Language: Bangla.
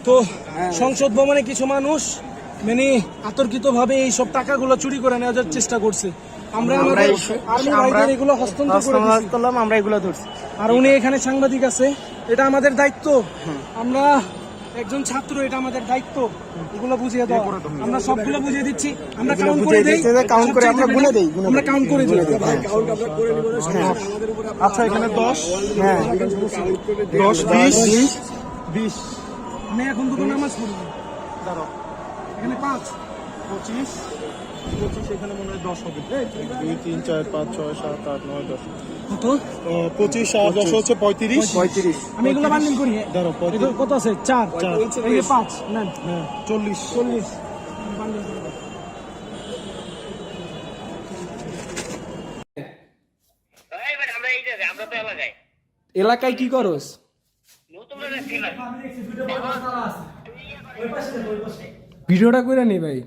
তো সংসদ ভবনে কিছু মানুষ মানে আতর্কিতভাবে এই সব টাকাগুলো চুরি করে নেওয়ার চেষ্টা করছে। আমরা আমাদের আর্মি ভাইদের এগুলো হস্তান্তর করে দিলাম, আমরা এগুলো ধরছি। আর উনি এখানে সাংবাদিক আছে, এটা আমাদের দায়িত্ব। আমরা একজন ছাত্র, এটা আমাদের দায়িত্ব এগুলো বুঝিয়ে দাও। আমরা সবগুলো বুঝিয়ে দিচ্ছি, আমরা কাউন্ট করে দেই, কাউন্ট করে আমরা গুনে দেই, আমরা কাউন্ট করে দিই। আচ্ছা এখানে 10, হ্যাঁ 10, 20, 20। আমি এখন দুটো নামাজ পড়ব। দাঁড়াও, এখানে 5, 25, 25, এখানে মনে হয় 10 হবে। 2, 3, 4, 5, 6, 7, 8, 9, 10। কত? 25 আর 10 হচ্ছে 35। আমি এগুলো বান্ডিল করি। দাঁড়াও, এগুলো কত আছে? 4, এই যে 5 নেন। হ্যাঁ 40। বান্ডিল করে দাও। এলাকায় কি করস? ভিডিওটা করে নি ভাই।